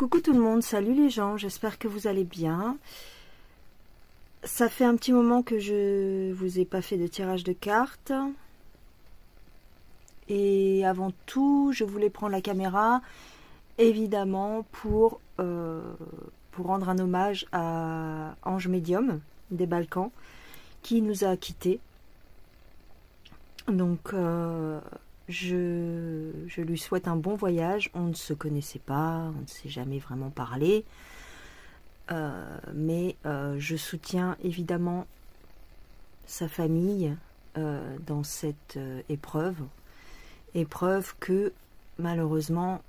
Coucou tout le monde, salut les gens, j'espère que vous allez bien. Ça fait un petit moment que je vous ai pas fait de tirage de cartes. Et avant tout, je voulais prendre la caméra, évidemment, pour rendre un hommage à Ange Médium des Balkans, qui nous a quittés. Donc, je lui souhaite un bon voyage. On ne se connaissait pas, on ne s'est jamais vraiment parlé. Mais je soutiens évidemment sa famille dans cette épreuve. Épreuve que, malheureusement,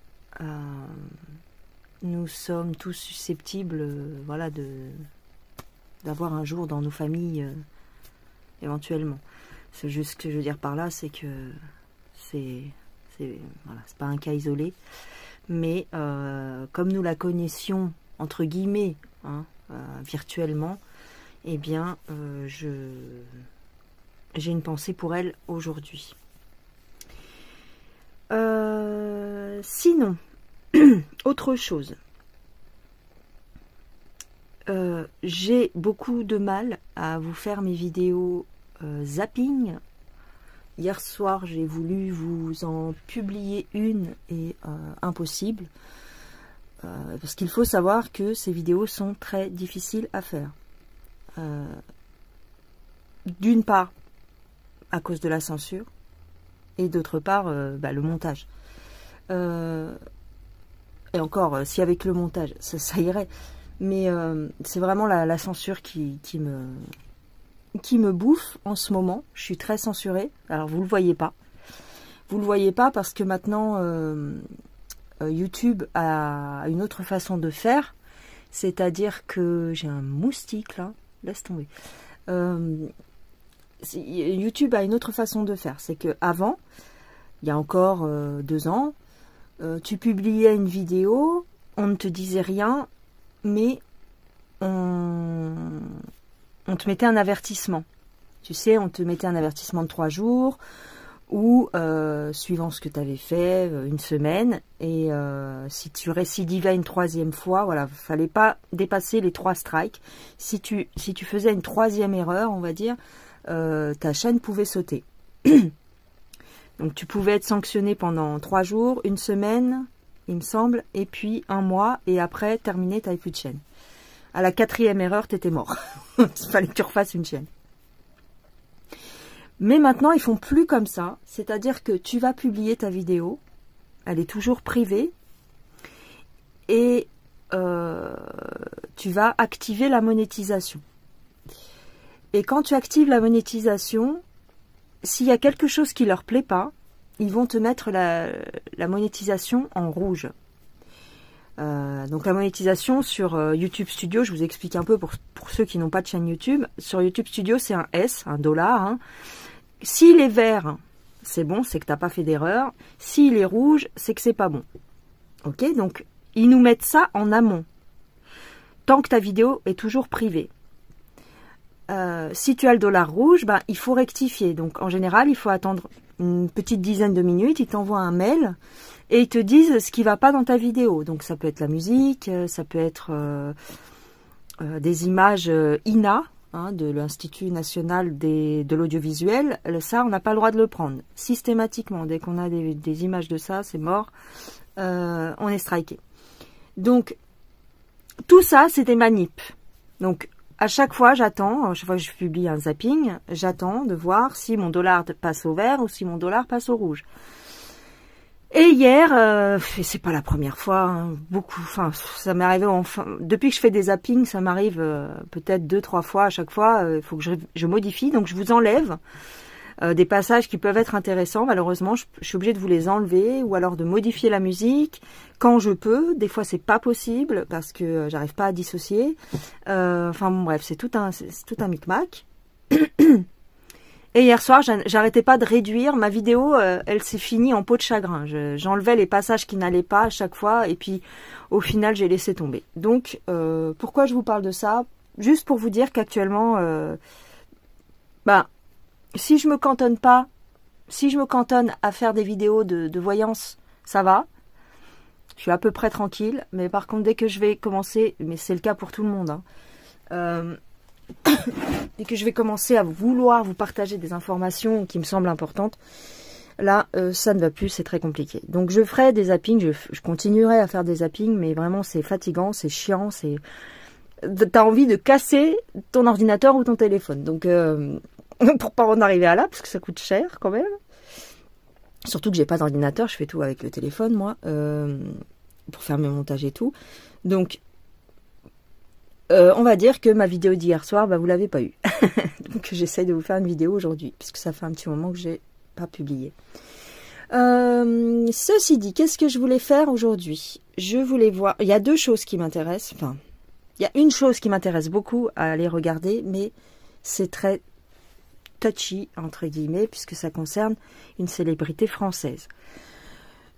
nous sommes tous susceptibles voilà, d'avoir un jour dans nos familles, éventuellement. C'est juste ce que je veux dire par là, c'est que voilà, c'est pas un cas isolé, mais comme nous la connaissions entre guillemets virtuellement, eh bien j'ai une pensée pour elle aujourd'hui. Sinon, autre chose, j'ai beaucoup de mal à vous faire mes vidéos zapping. Hier soir, j'ai voulu vous en publier une et impossible. Parce qu'il faut savoir que ces vidéos sont très difficiles à faire. D'une part, à cause de la censure. Et d'autre part, le montage. Et encore, si avec le montage, ça irait. Mais c'est vraiment la censure qui me bouffe en ce moment. Je suis très censurée. Alors vous le voyez pas. Vous le voyez pas parce que maintenant YouTube a une autre façon de faire. C'est-à-dire que j'ai un moustique là. Laisse tomber. YouTube a une autre façon de faire. C'est que avant, il y a encore 2 ans, tu publiais une vidéo, on ne te disait rien, mais on te mettait un avertissement. Tu sais, on te mettait un avertissement de 3 jours ou, suivant ce que tu avais fait, 1 semaine. Et si tu récidivais une 3e fois, voilà, il ne fallait pas dépasser les 3 strikes. Si tu faisais une 3e erreur, on va dire, ta chaîne pouvait sauter. Donc tu pouvais être sanctionné pendant 3 jours, 1 semaine, il me semble, et puis 1 mois, et après, terminé, tu n'avais plus de chaîne. À la 4e erreur, tu étais mort. Il fallait que tu refasses une chaîne. Mais maintenant, ils font plus comme ça. C'est-à-dire que tu vas publier ta vidéo. Elle est toujours privée. Et tu vas activer la monétisation. Et quand tu actives la monétisation, s'il y a quelque chose qui leur plaît pas, ils vont te mettre la monétisation en rouge. Donc la monétisation sur YouTube Studio, je vous explique un peu pour ceux qui n'ont pas de chaîne YouTube. Sur YouTube Studio, c'est un S, $1. Hein. S'il est vert, c'est bon, c'est que tu n'as pas fait d'erreur. S'il est rouge, c'est que c'est pas bon. Ok, donc ils nous mettent ça en amont. Tant que ta vidéo est toujours privée. Si tu as le $ rouge, il faut rectifier. Donc en général, il faut attendre une petite dizaine de minutes. Ils t'envoient un mail et ils te disent ce qui ne va pas dans ta vidéo. Donc ça peut être la musique, ça peut être des images INA, de l'Institut National de l'Audiovisuel. Ça, on n'a pas le droit de le prendre. Systématiquement, dès qu'on a des images de ça, c'est mort. On est striké. Donc tout ça, c'est des manips. Donc à chaque fois, j'attends, à chaque fois que je publie un zapping, j'attends de voir si mon $ passe au vert ou si mon $ passe au rouge. Et hier, et c'est pas la première fois, ça m'est arrivé depuis que je fais des zappings, ça m'arrive peut-être 2-3 fois à chaque fois, il faut que je modifie, donc je vous enlève des passages qui peuvent être intéressants. Malheureusement, je suis obligée de vous les enlever ou alors de modifier la musique quand je peux. Des fois, c'est pas possible parce que j'arrive pas à dissocier. Bref, c'est tout un micmac. Et hier soir, j'arrêtais pas de réduire. Ma vidéo, elle s'est finie en peau de chagrin. J'enlevais les passages qui n'allaient pas à chaque fois et puis au final, j'ai laissé tomber. Donc, pourquoi je vous parle de ça? Juste pour vous dire qu'actuellement, si je me cantonne à faire des vidéos de voyance, ça va. Je suis à peu près tranquille, mais par contre, dès que je vais commencer, mais c'est le cas pour tout le monde, hein, dès que je vais commencer à vouloir vous partager des informations qui me semblent importantes, là, ça ne va plus, c'est très compliqué. Donc, je ferai des zappings, je continuerai à faire des zappings, mais vraiment, c'est fatigant, c'est chiant, c'est... T'as envie de casser ton ordinateur ou ton téléphone. Donc, pour pas en arriver à là, parce que ça coûte cher quand même. Surtout que j'ai pas d'ordinateur, je fais tout avec le téléphone, moi, pour faire mes montages et tout. Donc, on va dire que ma vidéo d'hier soir, bah, vous l'avez pas eu. Donc, j'essaie de vous faire une vidéo aujourd'hui, puisque ça fait un petit moment que j'ai pas publié. Ceci dit, qu'est-ce que je voulais faire aujourd'hui? Je voulais voir... Il y a deux choses qui m'intéressent. Enfin, il y a une chose qui m'intéresse beaucoup à aller regarder, mais c'est très touchy, entre guillemets, puisque ça concerne une célébrité française.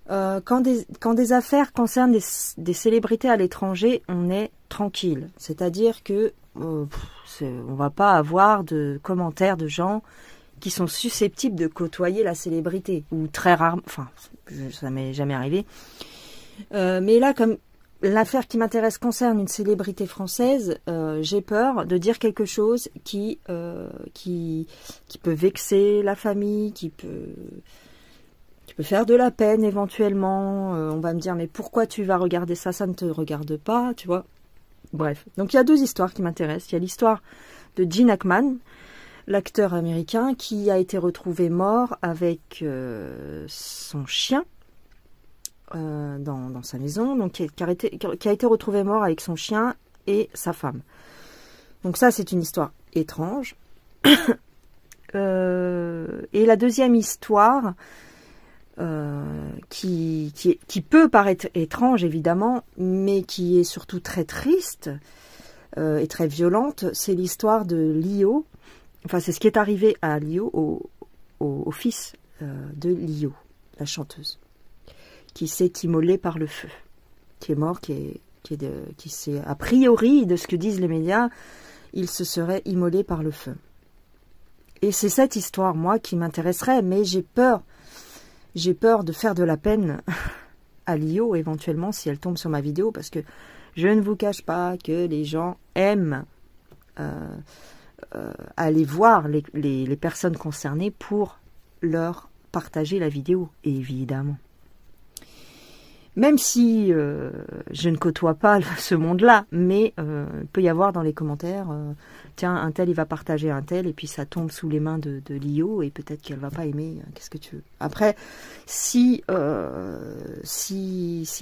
Quand des affaires concernent des célébrités à l'étranger, on est tranquille. C'est-à-dire que on va pas avoir de commentaires de gens qui sont susceptibles de côtoyer la célébrité, ou très rarement, enfin, ça m'est jamais arrivé. Mais là, comme l'affaire qui m'intéresse concerne une célébrité française, j'ai peur de dire quelque chose qui peut vexer la famille, qui peut faire de la peine éventuellement. On va me dire, mais pourquoi tu vas regarder ça? Ça ne te regarde pas, tu vois. Bref, donc il y a deux histoires qui m'intéressent. Il y a l'histoire de Gene Hackman, l'acteur américain qui a été retrouvé mort avec son chien dans sa maison, donc qui a été retrouvé mort avec son chien et sa femme. Donc ça, c'est une histoire étrange. Et la deuxième histoire, qui peut paraître étrange, évidemment, mais qui est surtout très triste et très violente, c'est l'histoire de Lio. Enfin, c'est ce qui est arrivé à Lio, au fils de Lio, la chanteuse, qui s'est immolé par le feu, qui est mort, qui s'est, a priori, de ce que disent les médias, il se serait immolé par le feu. Et c'est cette histoire, moi, qui m'intéresserait, mais j'ai peur de faire de la peine à Lio, éventuellement, si elle tombe sur ma vidéo, parce que je ne vous cache pas que les gens aiment aller voir les personnes concernées pour leur partager la vidéo, évidemment. Même si je ne côtoie pas ce monde-là, mais il peut y avoir dans les commentaires, tiens, un tel, il va partager un tel, et puis ça tombe sous les mains de Lio, et peut-être qu'elle va pas aimer, qu'est-ce que tu veux. Après, si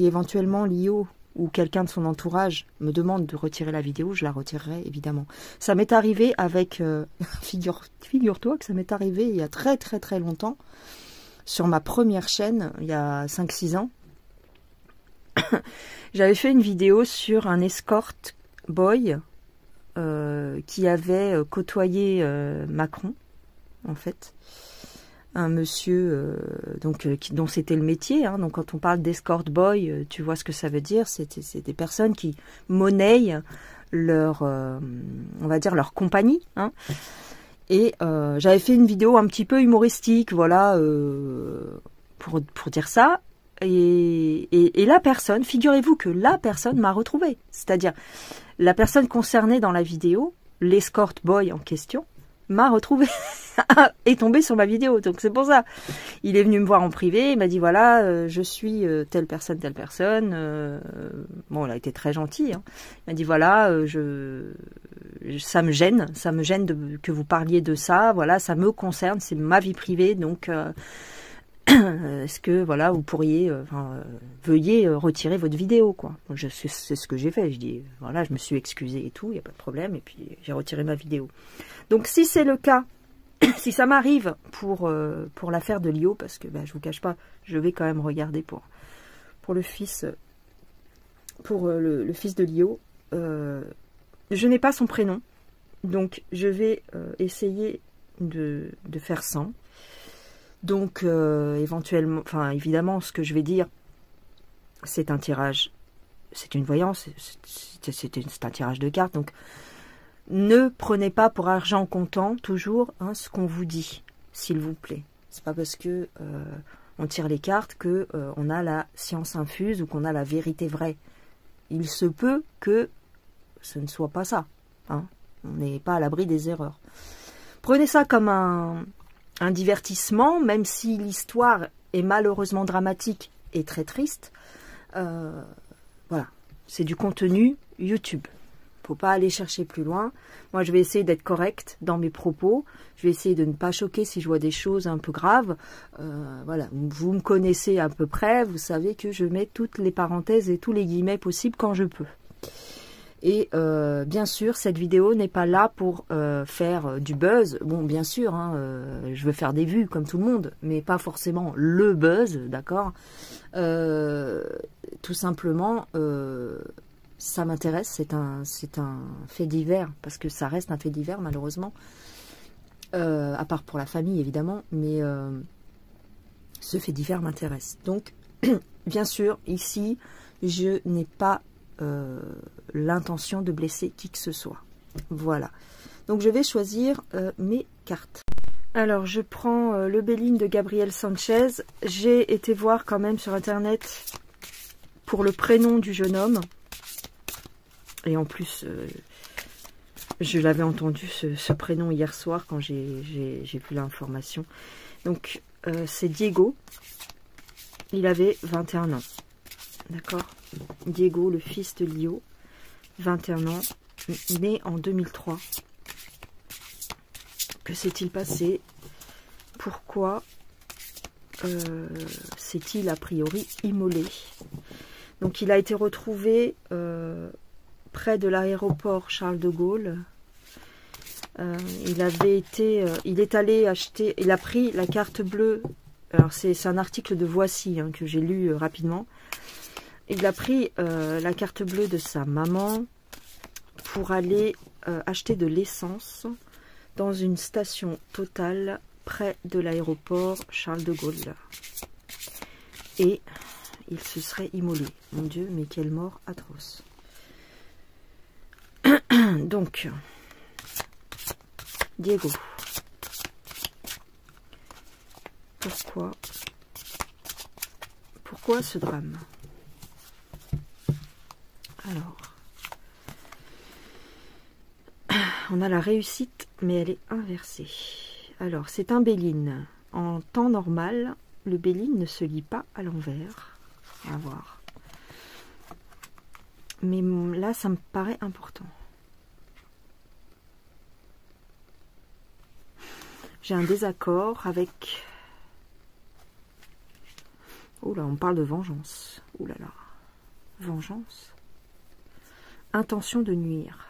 éventuellement Lio ou quelqu'un de son entourage me demande de retirer la vidéo, je la retirerai, évidemment. Ça m'est arrivé avec, figure-toi que ça m'est arrivé il y a très très très longtemps, sur ma première chaîne, il y a 5-6 ans, j'avais fait une vidéo sur un escort boy qui avait côtoyé Macron, en fait. Un monsieur dont c'était le métier. Hein. Donc quand on parle d'escort boy, tu vois ce que ça veut dire. C'est des personnes qui monnaient leur, on va dire, leur compagnie. Hein. Et j'avais fait une vidéo un petit peu humoristique, voilà, pour dire ça. Et la personne, figurez-vous que la personne m'a retrouvée. C'est-à-dire, la personne concernée dans la vidéo, l'escort boy en question, m'a retrouvée, est tombé sur ma vidéo. Donc c'est pour ça. Il est venu me voir en privé, il m'a dit, voilà, je suis telle personne. Bon, il a été très gentil. Hein. Il m'a dit, voilà, ça me gêne que vous parliez de ça. Voilà, ça me concerne, c'est ma vie privée, donc... est-ce que voilà vous pourriez veuillez retirer votre vidéo quoi. C'est ce que j'ai fait, je dis voilà, je me suis excusée et tout, il n'y a pas de problème, et puis j'ai retiré ma vidéo. Donc si c'est le cas, si ça m'arrive pour l'affaire de Lio, parce que je vous cache pas, je vais quand même regarder pour le fils le fils de Lio, je n'ai pas son prénom, donc je vais essayer de faire sans. Donc, éventuellement, enfin, évidemment, ce que je vais dire, c'est un tirage, c'est une voyance, c'est un tirage de cartes. Donc, ne prenez pas pour argent comptant, toujours, hein, ce qu'on vous dit, s'il vous plaît. C'est pas parce que on tire les cartes que on a la science infuse ou qu'on a la vérité vraie. Il se peut que ce ne soit pas ça. Hein. On n'est pas à l'abri des erreurs. Prenez ça comme un divertissement, même si l'histoire est malheureusement dramatique et très triste. Voilà, c'est du contenu YouTube. Faut pas aller chercher plus loin. Moi, je vais essayer d'être correcte dans mes propos. Je vais essayer de ne pas choquer si je vois des choses un peu graves. Voilà, vous me connaissez à peu près. Vous savez que je mets toutes les parenthèses et tous les guillemets possibles quand je peux. Et bien sûr, cette vidéo n'est pas là pour faire du buzz. Bon, bien sûr, hein, je veux faire des vues comme tout le monde, mais pas forcément le buzz, d'accord. Tout simplement, ça m'intéresse. C'est un fait divers, parce que ça reste un fait divers, malheureusement. À part pour la famille, évidemment, mais ce fait divers m'intéresse. Donc, bien sûr, ici, je n'ai pas l'intention de blesser qui que ce soit. Voilà. Donc je vais choisir mes cartes. Alors je prends le Béline de Gabriel Sanchez. J'ai été voir quand même sur internet pour le prénom du jeune homme. Et en plus, je l'avais entendu ce prénom hier soir quand j'ai vu l'information. Donc c'est Diego. Il avait 21 ans. D'accord. Diego, le fils de Lio, 21 ans, né en 2003. Que s'est-il passé? Pourquoi s'est-il a priori immolé? Donc il a été retrouvé près de l'aéroport Charles de Gaulle. Il est allé acheter, il a pris la carte bleue. Alors c'est un article de Voici hein, que j'ai lu rapidement. Il a pris la carte bleue de sa maman pour aller acheter de l'essence dans une station Total près de l'aéroport Charles de Gaulle. Et il se serait immolé. Mon Dieu, mais quelle mort atroce. Donc, Diego. Pourquoi ce drame? Alors, on a la réussite, mais elle est inversée. Alors, c'est un Béline. En temps normal, le Béline ne se lit pas à l'envers. On va voir. Mais là, ça me paraît important. J'ai un désaccord avec... Oh là, on parle de vengeance. Oh là là. Vengeance. Intention de nuire.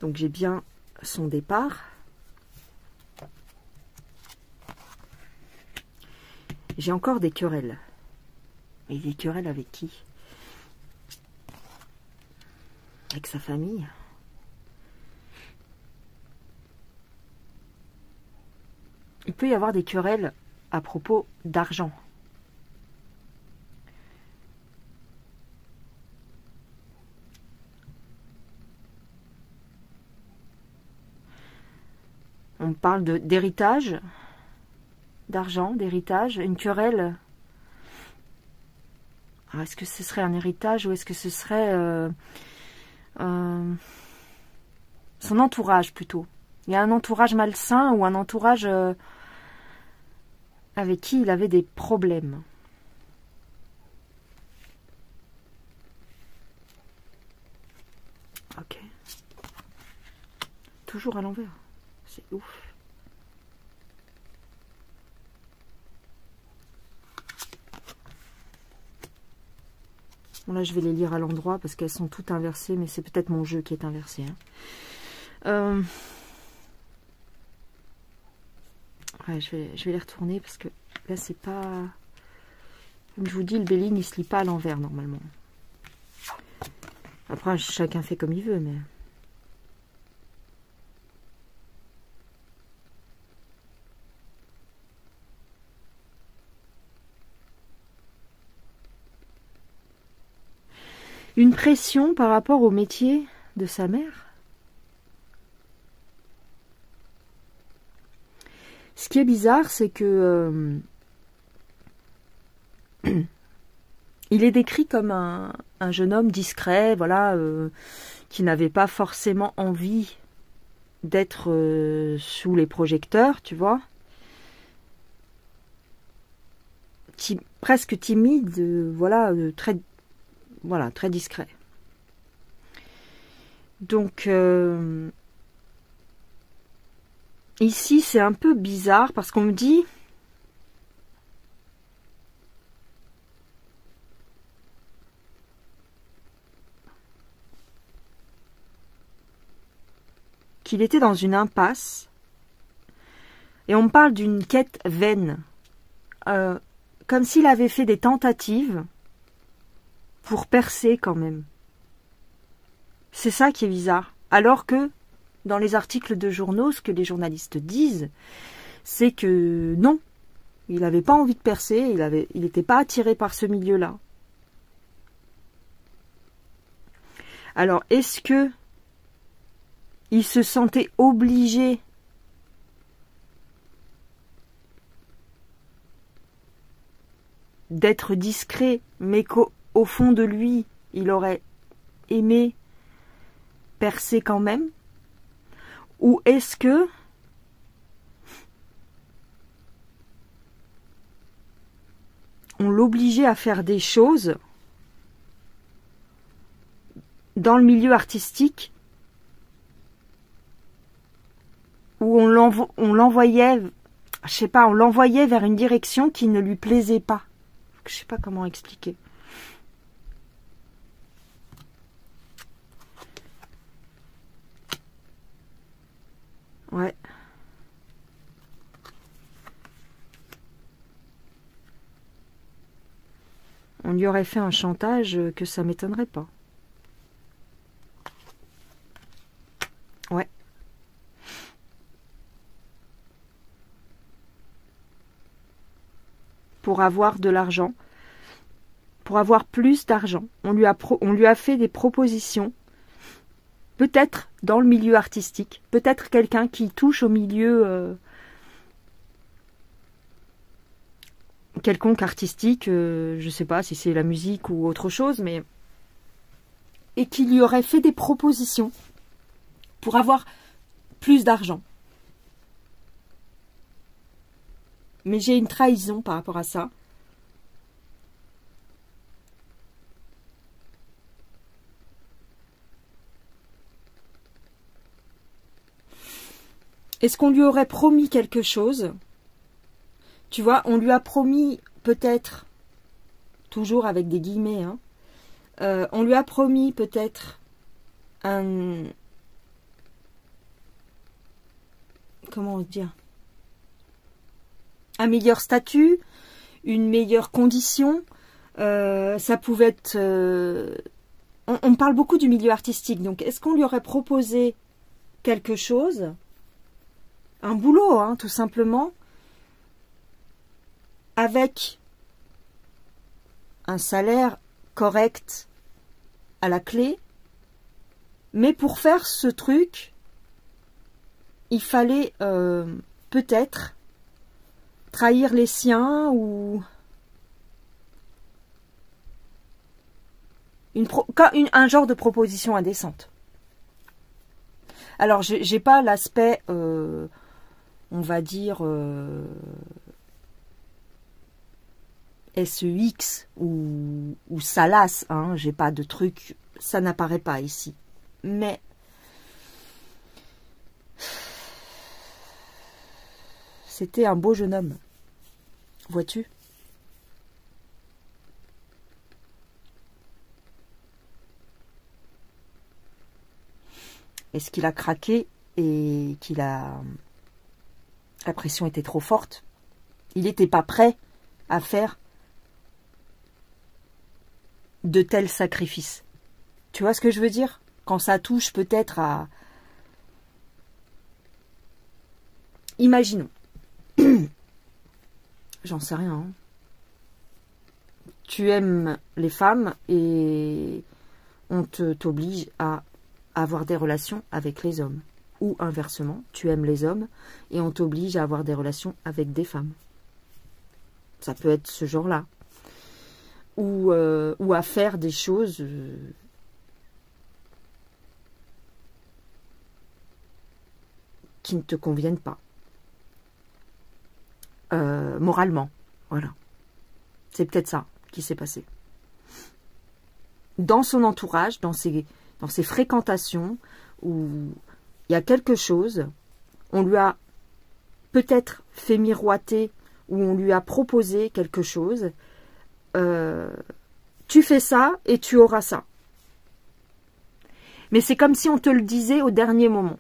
Donc j'ai bien son départ. J'ai encore des querelles. Mais des querelles avec qui? Avec sa famille. Il peut y avoir des querelles à propos d'argent. On parle d'héritage, d'argent, d'héritage, une querelle. Est-ce que ce serait un héritage ou est-ce que ce serait son entourage plutôt? Il y a un entourage malsain ou un entourage avec qui il avait des problèmes. Ok. Toujours à l'envers. C'est ouf. Bon, là, je vais les lire à l'endroit parce qu'elles sont toutes inversées, mais c'est peut-être mon jeu qui est inversé. Hein. Ouais, je vais les retourner parce que là, c'est pas... Comme je vous dis, le Béline, il se lit pas à l'envers, normalement. Après, chacun fait comme il veut, mais... une pression par rapport au métier de sa mère. Ce qui est bizarre, c'est que il est décrit comme un jeune homme discret, voilà, qui n'avait pas forcément envie d'être sous les projecteurs, tu vois. Presque timide, voilà, très discret. Donc, ici, c'est un peu bizarre parce qu'on me dit qu'il était dans une impasse et on me parle d'une quête vaine, comme s'il avait fait des tentatives pour percer quand même. C'est ça qui est bizarre. Alors que dans les articles de journaux, ce que les journalistes disent, c'est que non, il n'avait pas envie de percer, il n'était pas attiré par ce milieu-là. Alors, est-ce que il se sentait obligé d'être discret, mais qu'au fond de lui, il aurait aimé percer quand même? Ou est-ce que on l'obligeait à faire des choses dans le milieu artistique où on l'envoyait, je sais pas, on l'envoyait vers une direction qui ne lui plaisait pas. Je sais pas comment expliquer. Ouais. On lui aurait fait un chantage que ça m'étonnerait pas. Ouais. Pour avoir de l'argent. Pour avoir plus d'argent. On lui a fait des propositions. Peut-être dans le milieu artistique. Peut-être quelqu'un qui touche au milieu quelconque artistique. Je ne sais pas si c'est la musique ou autre chose, mais... Et qui lui aurait fait des propositions pour avoir plus d'argent. Mais j'ai une trahison par rapport à ça. Est-ce qu'on lui aurait promis quelque chose? Tu vois, on lui a promis peut-être, toujours avec des guillemets, hein, on lui a promis peut-être un... Comment dire? Un meilleur statut, une meilleure condition. Ça pouvait être... On parle beaucoup du milieu artistique, donc est-ce qu'on lui aurait proposé quelque chose? Un boulot, hein, tout simplement, avec un salaire correct à la clé, mais pour faire ce truc, il fallait peut-être trahir les siens ou un genre de proposition indécente. Alors, j'ai pas l'aspect... on va dire SEX ou Salas, hein, j'ai pas de truc, ça n'apparaît pas ici. Mais c'était un beau jeune homme, vois-tu? Est-ce qu'il a craqué et qu'il a... La pression était trop forte. Il n'était pas prêt à faire de tels sacrifices. Tu vois ce que je veux dire? Quand ça touche peut-être à... Imaginons. J'en sais rien. Hein. Tu aimes les femmes et on t'oblige à avoir des relations avec les hommes. Ou inversement, tu aimes les hommes et on t'oblige à avoir des relations avec des femmes. Ça peut être ce genre-là. Ou à faire des choses qui ne te conviennent pas. Moralement. Voilà. C'est peut-être ça qui s'est passé. Dans son entourage, dans ses fréquentations, où il y a quelque chose, on lui a peut-être fait miroiter, ou on lui a proposé quelque chose, tu fais ça et tu auras ça. Mais c'est comme si on te le disait au dernier moment.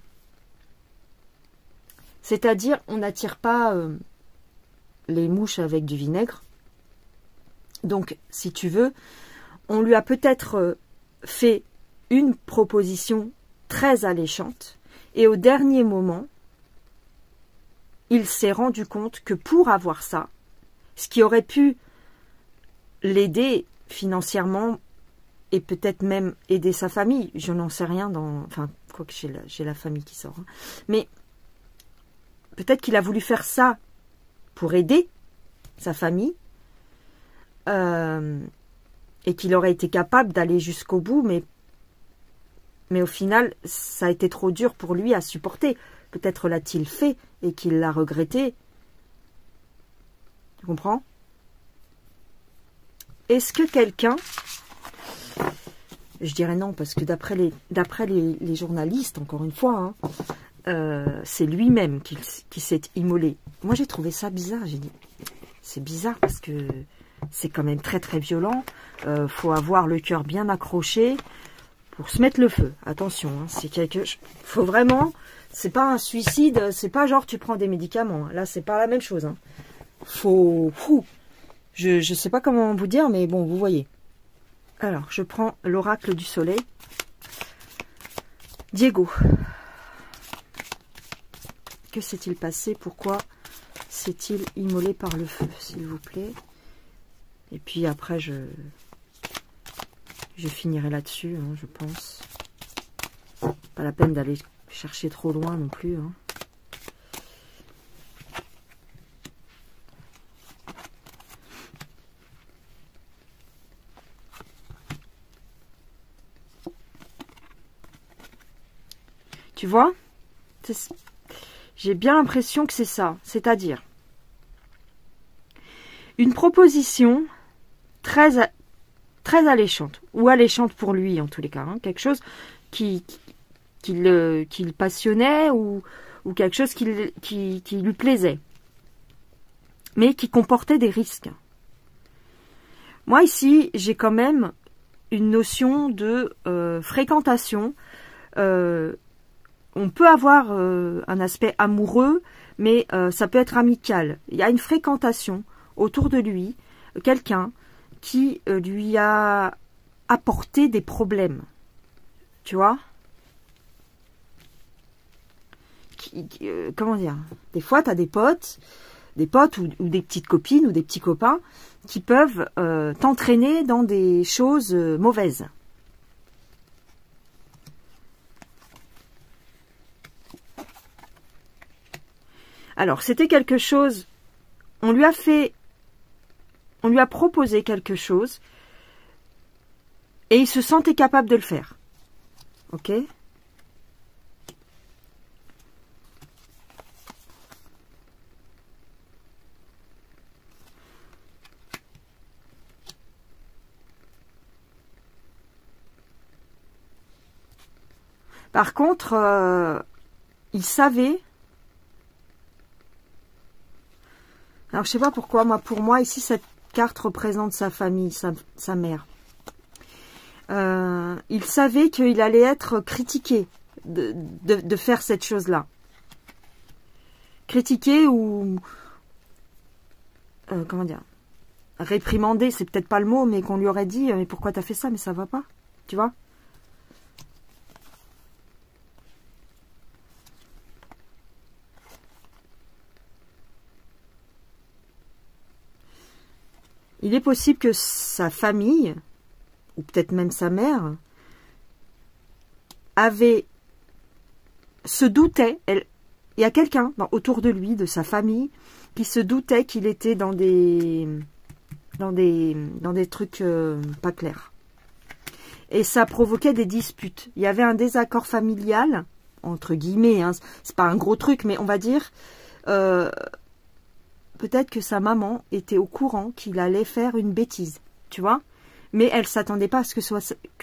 C'est-à-dire, on n'attire pas les mouches avec du vinaigre. Donc, si tu veux, on lui a peut-être fait une proposition très alléchante et au dernier moment, il s'est rendu compte que pour avoir ça, ce qui aurait pu l'aider financièrement et peut-être même aider sa famille, je n'en sais rien, enfin, quoique j'ai la famille qui sort, hein. Mais peut-être qu'il a voulu faire ça pour aider sa famille, et qu'il aurait été capable d'aller jusqu'au bout, mais au final, ça a été trop dur pour lui à supporter. Peut-être l'a-t-il fait et qu'il l'a regretté. Tu comprends? Est-ce que quelqu'un... Je dirais non, parce que d'après les journalistes, encore une fois, hein, c'est lui-même qui s'est immolé. Moi, j'ai trouvé ça bizarre. J'ai dit, c'est bizarre parce que c'est quand même très très violent. Faut avoir le cœur bien accroché pour se mettre le feu. Attention, hein, c'est quelque chose. Faut vraiment. C'est pas un suicide. C'est pas genre tu prends des médicaments. Là, c'est pas la même chose. Hein. Faut. Je sais pas comment vous dire, mais bon, vous voyez. Alors, je prends l'oracle du soleil. Diego. Que s'est-il passé? Pourquoi s'est-il immolé par le feu, s'il vous plaît? Et puis après, je finirai là-dessus, hein, je pense. Pas la peine d'aller chercher trop loin non plus. Hein. Tu vois? J'ai bien l'impression que c'est ça. C'est-à-dire une proposition très alléchante, ou alléchante pour lui en tous les cas, hein, quelque chose qui le passionnait ou quelque chose qui lui plaisait, mais qui comportait des risques. Moi ici, j'ai quand même une notion de fréquentation. On peut avoir un aspect amoureux, mais ça peut être amical. Il y a une fréquentation autour de lui, quelqu'un qui lui a apporté des problèmes. Tu vois? Comment dire? Des fois, tu as des potes ou des petites copines ou des petits copains qui peuvent t'entraîner dans des choses mauvaises. Alors, c'était quelque chose, on lui a proposé quelque chose et il se sentait capable de le faire. Ok? Par contre, il savait. Alors, je sais pas pourquoi, pour moi, ici, cette carte représente sa famille, sa mère. Il savait qu'il allait être critiqué de faire cette chose-là. Critiqué ou... comment dire? Réprimandé, c'est peut-être pas le mot, mais qu'on lui aurait dit, mais pourquoi t'as fait ça? Mais ça va pas, tu vois? Il est possible que sa famille, ou peut-être même sa mère, se doutait, il y a quelqu'un autour de lui, de sa famille, qui se doutait qu'il était dans des trucs pas clairs. Et ça provoquait des disputes. Il y avait un désaccord familial, entre guillemets, hein, c'est pas un gros truc, mais on va dire, peut-être que sa maman était au courant qu'il allait faire une bêtise, tu vois. Mais elle s'attendait pas à ce que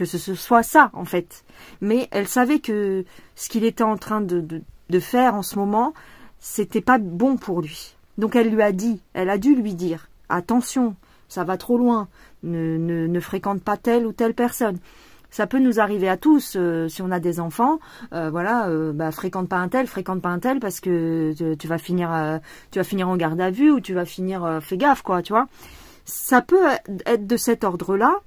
ce soit ça, en fait. Mais elle savait que ce qu'il était en train de faire en ce moment, c'était pas bon pour lui. Donc elle a dû lui dire, attention, ça va trop loin, ne fréquente pas telle ou telle personne. Ça peut nous arriver à tous, si on a des enfants, fréquente pas un tel, parce que tu vas finir en garde à vue, ou tu vas finir, fais gaffe, quoi, tu vois. Ça peut être de cet ordre-là,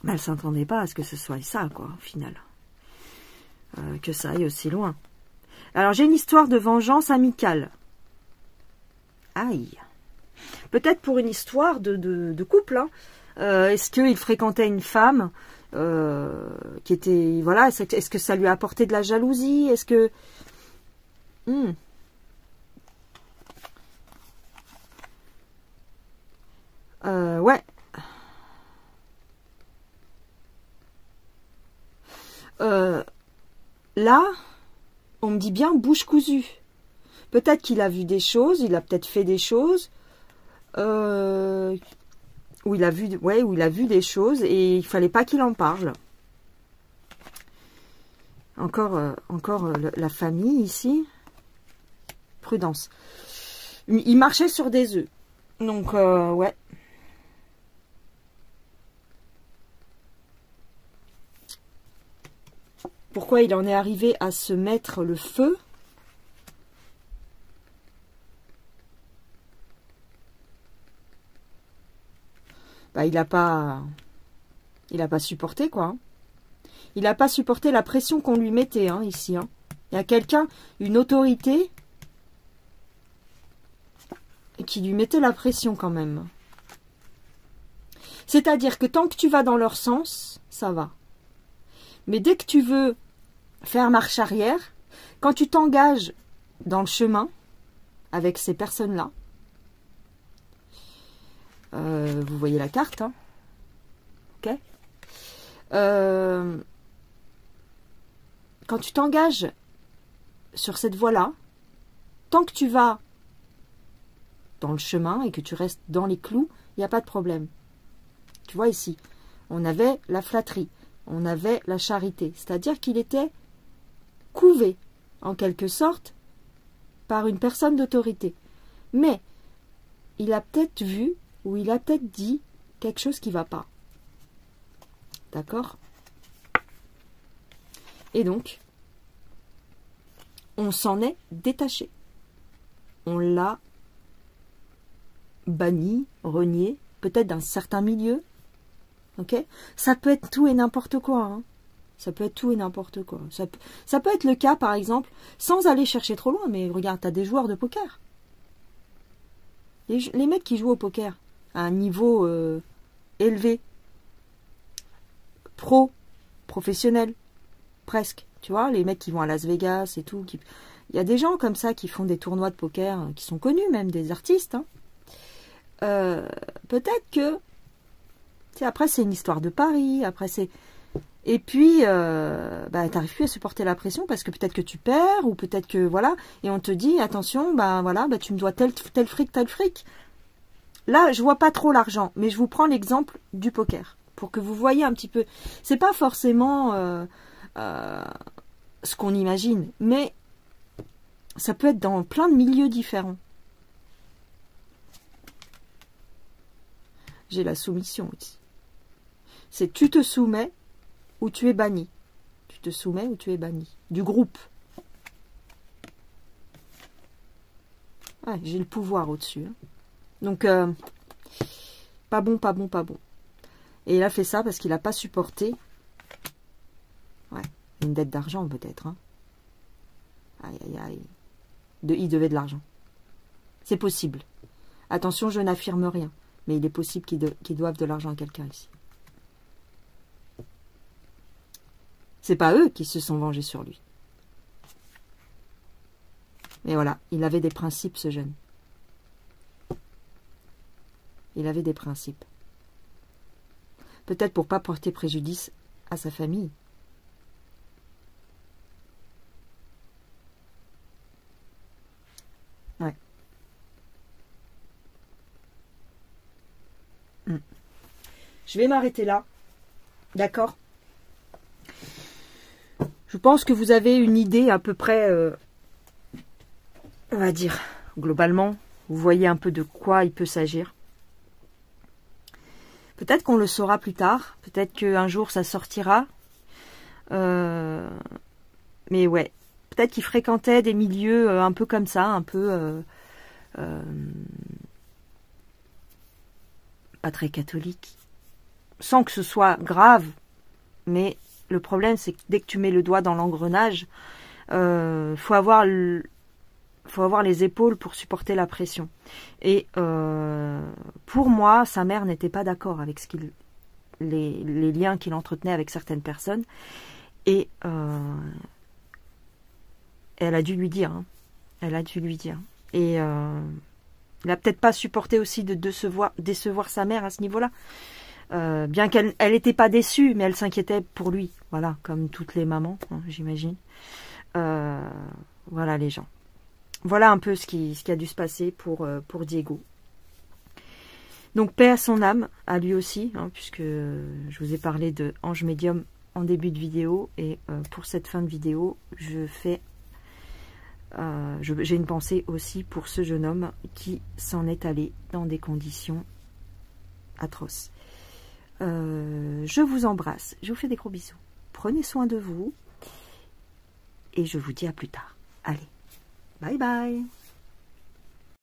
mais elle ne s'attendait pas à ce que ce soit ça, quoi, au final. Que ça aille aussi loin. Alors, j'ai une histoire de vengeance amicale. Aïe. Peut-être pour une histoire de couple, hein. Est-ce qu'il fréquentait une femme qui était... Voilà, est-ce que ça lui a apporté de la jalousie? Est-ce que... Ouais. Là, on me dit bien bouche cousue. Peut-être qu'il a vu des choses, il a peut-être fait des choses, où il a vu des choses et il fallait pas qu'il en parle. Encore la famille ici. Prudence. Il marchait sur des œufs. Donc, ouais. Pourquoi il en est arrivé à se mettre le feu? Bah, il n'a pas supporté, quoi. Il n'a pas supporté la pression qu'on lui mettait, hein, ici. Hein. Il y a quelqu'un, une autorité, qui lui mettait la pression quand même. C'est-à-dire que tant que tu vas dans leur sens, ça va. Mais dès que tu veux faire marche arrière, quand tu t'engages dans le chemin avec ces personnes-là, vous voyez la carte, hein, ok, quand tu t'engages sur cette voie-là, tant que tu vas dans le chemin et que tu restes dans les clous, il n'y a pas de problème. Tu vois ici, on avait la flatterie, on avait la charité, c'est-à-dire qu'il était couvé, en quelque sorte, par une personne d'autorité. Mais il a peut-être vu, ou il a peut-être dit quelque chose qui ne va pas. D'accord? Et donc, on s'en est détaché. On l'a banni, renié, peut-être d'un certain milieu. Ok? Ça peut être tout et n'importe quoi. Hein. Ça peut être tout et n'importe quoi. Ça peut être le cas, par exemple, sans aller chercher trop loin, mais regarde, tu as des joueurs de poker. Les mecs qui jouent au poker à un niveau élevé, professionnel, presque. Tu vois, les mecs qui vont à Las Vegas et tout. Il y a des gens comme ça qui font des tournois de poker, qui sont connus même, des artistes. Hein. Peut-être que... Après, c'est une histoire de pari. Après, c'est... Et puis, t'arrives plus à supporter la pression parce que peut-être que tu perds ou peut-être que, voilà. Et on te dit, attention, tu me dois tel fric. Là, je vois pas trop l'argent, mais je vous prends l'exemple du poker pour que vous voyez un petit peu. C'est pas forcément ce qu'on imagine, mais ça peut être dans plein de milieux différents. J'ai la soumission ici. C'est tu te soumets ou tu es banni. Tu te soumets ou tu es banni. Du groupe. Ouais, j'ai le pouvoir au-dessus. Hein. Donc, pas bon. Et il a fait ça parce qu'il n'a pas supporté. Ouais, une dette d'argent peut-être. Hein. Aïe. Il devait de l'argent. C'est possible. Attention, je n'affirme rien. Mais il est possible qu'ils doivent de l'argent à quelqu'un ici. C'est pas eux qui se sont vengés sur lui. Mais voilà, il avait des principes, ce jeune. Il avait des principes. Peut-être pour pas porter préjudice à sa famille. Ouais. Je vais m'arrêter là. D'accord? Je pense que vous avez une idée à peu près, on va dire, globalement. Vous voyez un peu de quoi il peut s'agir. Peut-être qu'on le saura plus tard. Peut-être qu'un jour ça sortira. Mais ouais. Peut-être qu'il fréquentait des milieux un peu comme ça, un peu pas très catholiques. Sans que ce soit grave. Mais le problème, c'est que dès que tu mets le doigt dans l'engrenage, faut avoir les épaules pour supporter la pression. Et pour moi, sa mère n'était pas d'accord avec les liens qu'il entretenait avec certaines personnes. Et elle a dû lui dire. Hein. Elle a dû lui dire. Et il n'a peut-être pas supporté aussi de décevoir sa mère à ce niveau-là. Bien qu'elle n'était pas déçue, mais elle s'inquiétait pour lui. Voilà, comme toutes les mamans, hein, j'imagine. Voilà les gens. Voilà un peu ce qui a dû se passer pour Diego. Donc paix à son âme, à lui aussi, hein, puisque je vous ai parlé de Ange Médium en début de vidéo. Et pour cette fin de vidéo, j'ai une pensée aussi pour ce jeune homme qui s'en est allé dans des conditions atroces. Je vous embrasse, je vous fais des gros bisous. Prenez soin de vous et je vous dis à plus tard. Allez, bye bye.